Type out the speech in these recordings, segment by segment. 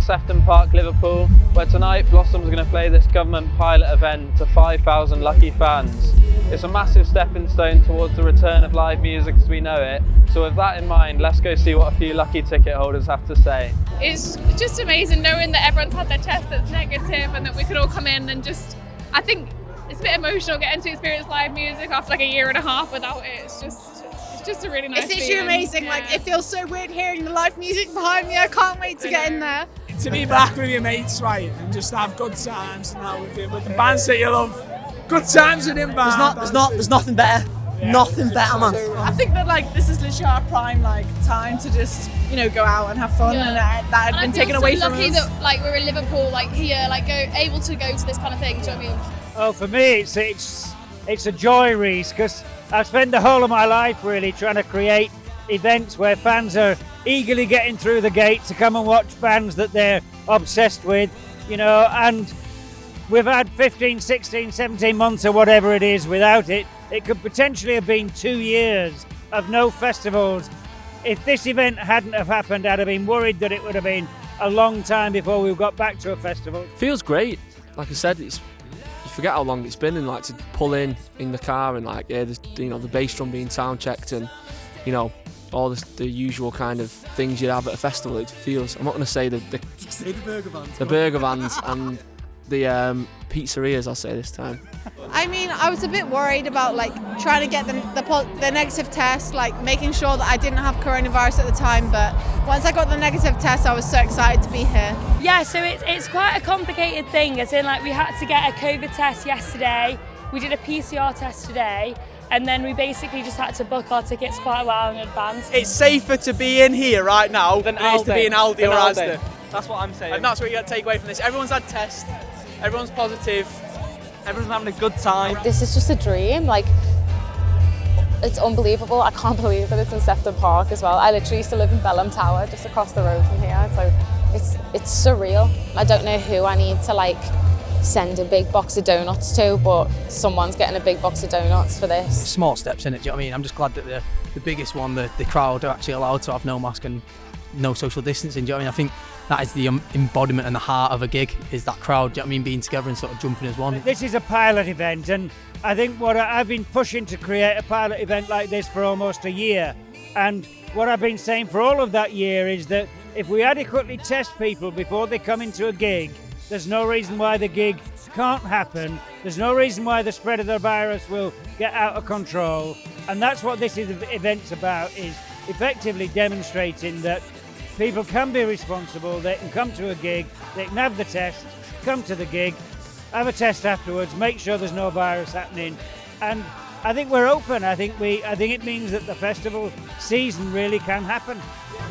Sefton Park, Liverpool, where tonight Blossoms are going to play this government pilot event to 5,000 lucky fans. It's a massive stepping stone towards the return of live music as we know it, so with that in mind, let's go see what a few lucky ticket holders have to say. It's just amazing knowing that everyone's had their test that's negative and that we could all come in and just, I think it's a bit emotional getting to experience live music after like a year and a half without it. It's just a really nice It's literally amazing. Yeah. Like, it feels so weird hearing the live music behind me. I can't wait to get in there. To be back with your mates, right, and just have good times now with the bands that you love. Good times with him, band. There's nothing better. Yeah. Nothing better, man. I think that like this is literally our prime time to just go out and have fun, Yeah. and that had been taken away from us. I feel so lucky that like we're in Liverpool, like here, like able to go to this kind of thing. Do you know what I mean? Oh, for me, it's a joy, RHYS, because I've spent the whole of my life really trying to create events where fans are eagerly getting through the gate to come and watch bands that they're obsessed with, and we've had 15, 16, 17 months or whatever it is without it. It could potentially have been 2 years of no festivals. If this event hadn't have happened, I'd have been worried that it would have been a long time before we got back to a festival. Feels great. Like I said, you forget how long it's been, and like to pull in the car and the bass drum being sound checked and all the usual kind of things you'd have at a festival. It feels, I'm not going to say the burger vans and the pizzerias, I'll say this time. I mean, I was a bit worried about like trying to get the negative test, like making sure that I didn't have coronavirus at the time. But once I got the negative test, I was so excited to be here. Yeah, so it's quite a complicated thing, as in like we had to get a COVID test yesterday, we did a PCR test today, and then we basically just had to book our tickets quite a while in advance. It's safer to be in here right now than it is to be in Aldi or Asda. That's what I'm saying. And that's what you got to take away from this. Everyone's had tests, everyone's positive, everyone's having a good time. This is just a dream, like, it's unbelievable. I can't believe that it's in Sefton Park as well. I literally used to live in Bellam Tower, just across the road from here, so it's surreal. I don't know who I need to like send a big box of donuts to, but someone's getting a big box of donuts for this. Small steps in it, do you know what I mean? I'm just glad that the biggest one, the crowd are actually allowed to have no mask and no social distancing, do you know what I mean? I think that is the embodiment and the heart of a gig, is that crowd, do you know what I mean, being together and sort of jumping as one. This is a pilot event, and I think I've been pushing to create a pilot event like this for almost a year, and what I've been saying for all of that year is that if we adequately test people before they come into a gig, there's no reason why the gig can't happen. There's no reason why the spread of the virus will get out of control. And that's what this event's about, is effectively demonstrating that people can be responsible, they can come to a gig, they can have the test, come to the gig, have a test afterwards, make sure there's no virus happening. And I think we're open. I think it means that the festival season really can happen.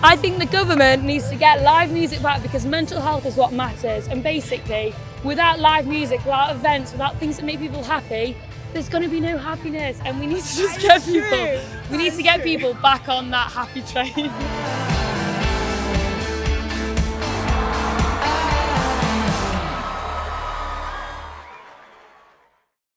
I think the government needs to get live music back, because mental health is what matters, and basically without live music, without events, without things that make people happy, there's going to be no happiness, and we need to just get people back on that happy train.